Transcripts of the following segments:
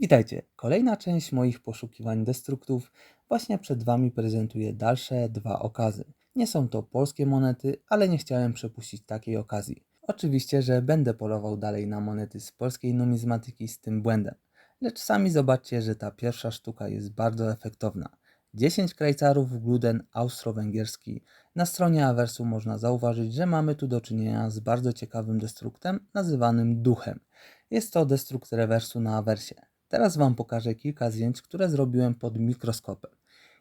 Witajcie, kolejna część moich poszukiwań destruktów. Właśnie przed Wami prezentuję dalsze dwa okazy. Nie są to polskie monety, ale nie chciałem przepuścić takiej okazji. Oczywiście, że będę polował dalej na monety z polskiej numizmatyki z tym błędem. Lecz sami zobaczcie, że ta pierwsza sztuka jest bardzo efektowna. 10 krajcarów Gluden austro-węgierski. Na stronie Aversu można zauważyć, że mamy tu do czynienia z bardzo ciekawym destruktem nazywanym duchem. Jest to destrukt rewersu na Aversie. Teraz Wam pokażę kilka zdjęć, które zrobiłem pod mikroskopem.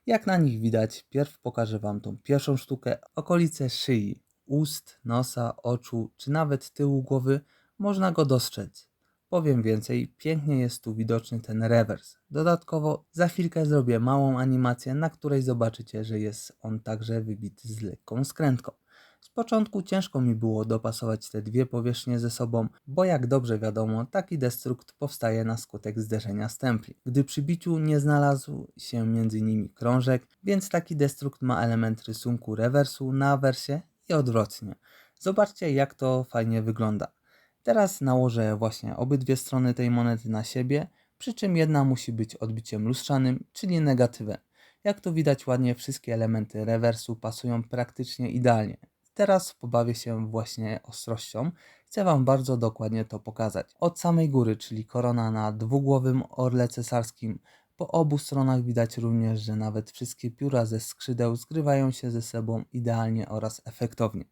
Jak na nich widać, pierw pokażę Wam tą pierwszą sztukę, okolice szyi, ust, nosa, oczu, czy nawet tyłu głowy, można go dostrzec. Powiem więcej, pięknie jest tu widoczny ten rewers. Dodatkowo za chwilkę zrobię małą animację, na której zobaczycie, że jest on także wybity z lekką skrętką. Z początku ciężko mi było dopasować te dwie powierzchnie ze sobą, bo jak dobrze wiadomo, taki destrukt powstaje na skutek zderzenia stempli, gdy przy biciu nie znalazł się między nimi krążek, więc taki destrukt ma element rysunku rewersu na awersie i odwrotnie. Zobaczcie, jak to fajnie wygląda. Teraz nałożę właśnie obydwie strony tej monety na siebie, przy czym jedna musi być odbiciem lustrzanym, czyli negatywem. Jak tu widać ładnie, wszystkie elementy rewersu pasują praktycznie idealnie. Teraz pobawię się właśnie ostrością. Chcę Wam bardzo dokładnie to pokazać. Od samej góry, czyli korona na dwugłowym orle cesarskim. Po obu stronach widać również, że nawet wszystkie pióra ze skrzydeł zgrywają się ze sobą idealnie oraz efektownie.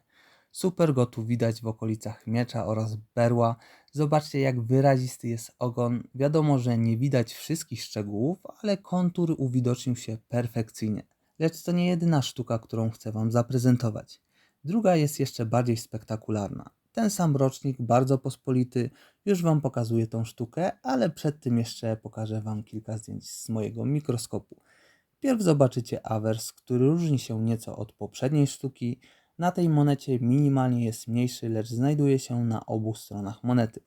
Super go tu widać w okolicach miecza oraz berła. Zobaczcie, jak wyrazisty jest ogon. Wiadomo, że nie widać wszystkich szczegółów, ale kontur uwidocznił się perfekcyjnie. Lecz to nie jedyna sztuka, którą chcę Wam zaprezentować. Druga jest jeszcze bardziej spektakularna. Ten sam rocznik, bardzo pospolity, już Wam pokazuję tą sztukę, ale przed tym jeszcze pokażę Wam kilka zdjęć z mojego mikroskopu. Pierw zobaczycie awers, który różni się nieco od poprzedniej sztuki. Na tej monecie minimalnie jest mniejszy, lecz znajduje się na obu stronach monety.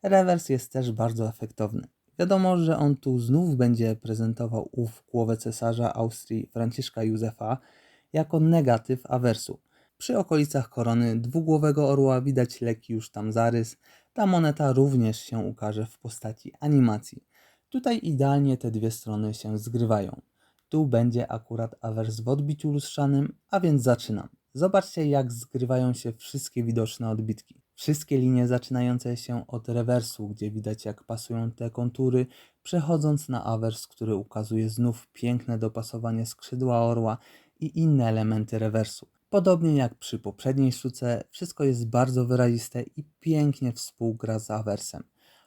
Rewers jest też bardzo efektowny. Wiadomo, że on tu znów będzie prezentował głowę cesarza Austrii Franciszka Józefa jako negatyw awersu. Przy okolicach korony dwugłowego orła widać lekki już tam zarys. Ta moneta również się ukaże w postaci animacji. Tutaj idealnie te dwie strony się zgrywają. Tu będzie akurat awers w odbiciu lustrzanym, a więc zaczynam. Zobaczcie, jak zgrywają się wszystkie widoczne odbitki. Wszystkie linie zaczynające się od rewersu, gdzie widać, jak pasują te kontury, przechodząc na awers, który ukazuje znów piękne dopasowanie skrzydła orła i inne elementy rewersu. Podobnie jak przy poprzedniej sztuce, wszystko jest bardzo wyraziste i pięknie współgra z awersem.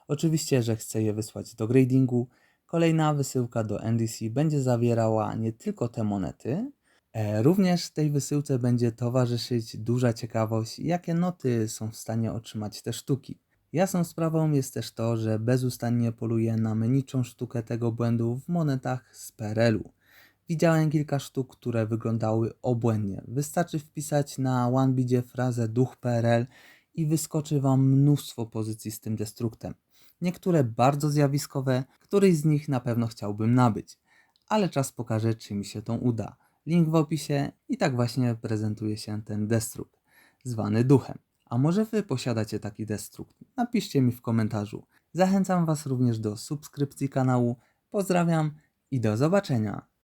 Oczywiście, że chcę je wysłać do gradingu. Kolejna wysyłka do NDC będzie zawierała nie tylko te monety, również tej wysyłce będzie towarzyszyć duża ciekawość, jakie noty są w stanie otrzymać te sztuki. Jasną sprawą jest też to, że bezustannie poluję na myniczą sztukę tego błędu w monetach z PRL-u. Widziałem kilka sztuk, które wyglądały obłędnie. Wystarczy wpisać na OneBidzie frazę duch PRL i wyskoczy Wam mnóstwo pozycji z tym destruktem. Niektóre bardzo zjawiskowe, któryś z nich na pewno chciałbym nabyć. Ale czas pokaże, czy mi się to uda. Link w opisie i tak właśnie prezentuje się ten destrukt, zwany duchem. A może Wy posiadacie taki destrukt? Napiszcie mi w komentarzu. Zachęcam Was również do subskrypcji kanału. Pozdrawiam i do zobaczenia.